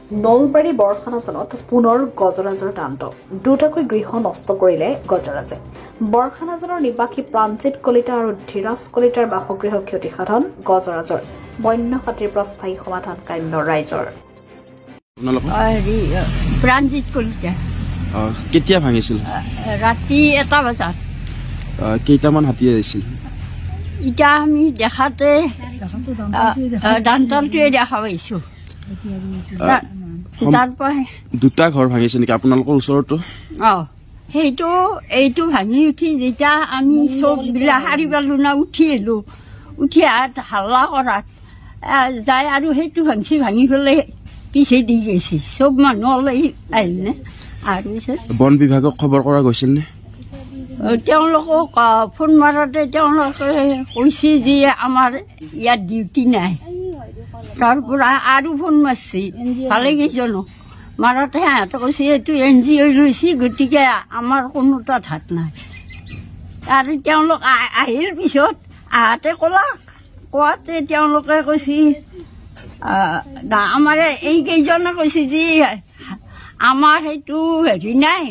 নলবাৰী বৰখানাজনত পুনৰ গজৰাজৰ তাণ্ডৱ দুটাকৈ গৃহ নষ্ট কৰিলে গজৰাজে বৰখানাজনৰ নিবাসী প্ৰাঞ্জিত কলিতা আৰু ধীৰাজ কলিতাৰ বাসগৃহ ক্ষতিসাধন গজৰাজৰ বন্য হাতীৰ প্ৰস্থায়ী সমাধান কাম্য ৰাইজৰ প্ৰাঞ্জিত কলিতা কেতিয়া ভাঙিছিল ৰাতি 1 বজাত কেইটামান হাতী আহিছিল ইটা আমি দেখাতে দান্তালটোৱে দেখা পাইছো দুটা ঘৰ ভাঙিছে নেকি আপোনালোকৰ ওচৰতো সেইটো এইটো ভাঙি উঠি যেতিয়া আমি চববিলাক সাৰি পালো না উঠি আহিলো উঠি হাল্লা কৰাত যাই আৰু সেইটো ভাঙি পেলাই পিছে দি গৈছে চব মানুহ ওলাই আহিলে আৰু বন বিভাগক খবৰ কৰা গৈছিল নে তেওঁলোকক ফোন মাৰোতে তেওঁলোকে কৈছে যে আমাৰ ইয়াত ডিউটি নাই তাৰ পৰা আৰু ফোন মাৰছি ভালে কেইজনক মাৰোতে সিহঁতে কৈছে এইটো NGO লৈছে গতিকে আমাৰ কোনো তাত হাত নাই আৰু তেওঁলোক আহিল পিছত আহাতে কোৱাতে তেওঁলোকে কৈছে আমাৰ এইকেইজনে কৈছে যে আমাৰ সেইটো হেৰি নাই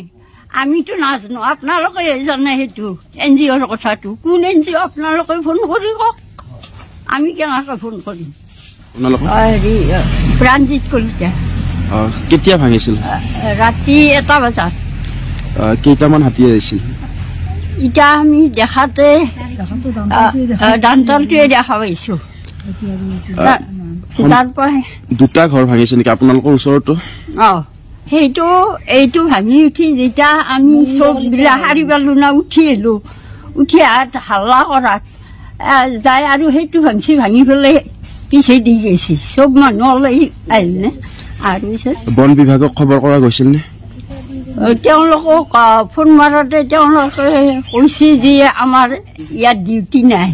আমিতো নাজানো আপোনালোকে জানে সেইটো NGOৰ কথাটো কোন NGO আপোনালোকে ফোন কৰি কওক আমি কেনেকৈ ফোন কৰিম প্ৰাঞ্জিত কলিতা কেতিয়া ভাঙিছিল ৰাতি 1 বজাত কেইটামান হাতী আহিছিল ইটা আমি দেখাতে দান্তালটোৱে দেখা পাইছো দুটা ঘৰ ভাঙিছে নেকি আপোনালোকৰ ওচৰতো এইটো ভাঙি উঠি যেতিয়া আমি চববিলাক সাৰি পালো না উঠি আহিলো উঠি হাল্লা কৰাত যাই আৰু সেইটো ভাঙি পেলাই পিছে দি গৈছে চব মানুহ ওলাই আহিলে আৰু বন বিভাগক খবৰ কৰা গৈছিল নে তেওঁলোকক ফোন মাৰোতে তেওঁলোকে কৈছে যে আমাৰ ইয়াত ডিউটি নাই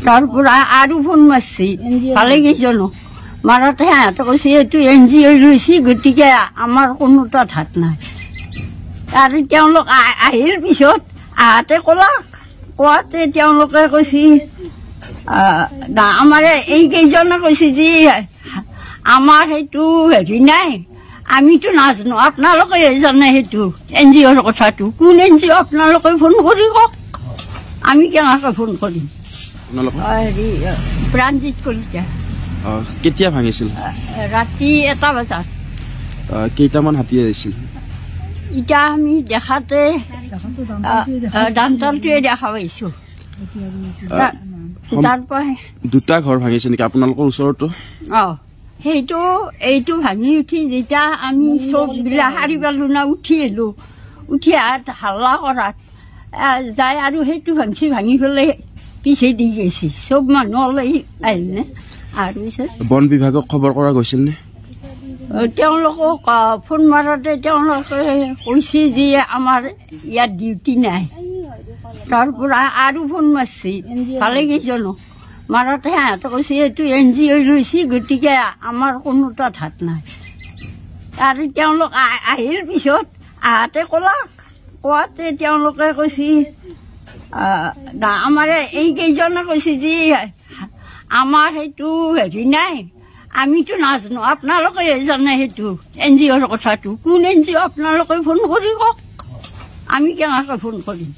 তাৰ পৰা আৰু ফোন মাৰছি ভালে কেইজনক মাৰোতে সিহঁতে কৈছে এইটো NGO লৈছে গতিকে আমাৰ কোনো তাত হাত নাই আৰু তেওঁলোক আহিল পিছত আহাতে কোৱাতে তেওঁলোকে কৈছে আমাৰ এইকেইজনে কৈছে যে আমাৰ সেইটো হেৰি নাই আমিতো নাজানো আপোনালোকে জানে সেইটো NGOৰ কথাটো কোন NGO আপোনালোকে ফোন কৰি কওক আমি কেনেকৈ ফোন কৰিম প্ৰাঞ্জিত কলিতা কেতিয়া ভাঙিছিল ৰাতি 1 বজাত কেইটামান হাতী আহিছিল ইটা আমি দেখাতে দান্তালটোৱে দেখা পাইছো দুটা ঘৰ ভাঙিছে নেকি আপোনালোকৰ ওচৰতো এইটো ভাঙি উঠি যেতিয়া আমি চববিলাক সাৰি পালো না উঠি আহিলো উঠি হাল্লা কৰাত যাই আৰু সেইটো ভাঙি পেলাই পিছে দি গৈছে চব মানুহ ওলাই আহিলে আৰু বন বিভাগক খবৰ কৰা গৈছিল নে তেওঁলোকক ফোন মাৰোতে তেওঁলোকে কৈছে যে আমাৰ ইয়াত ডিউটি নাই তাৰ পৰা আৰু ফোন মাৰছি ভালে কেইজনক মাৰোতে সিহঁতে কৈছে এইটো NGO লৈছে গতিকে আমাৰ কোনো তাত হাত নাই আৰু তেওঁলোক আহিল পিছত আহাতে কোৱাতে তেওঁলোকে কৈছে আমাৰ এইকেইজনে কৈছে যে আমাৰ সেইটো হেৰি নাই আমিতো নাজানো আপোনালোকে জানে সেইটো NGOৰ কথাটো কোন NGO আপোনালোকে ফোন কৰি কওক আমি কেনেকৈ ফোন কৰিম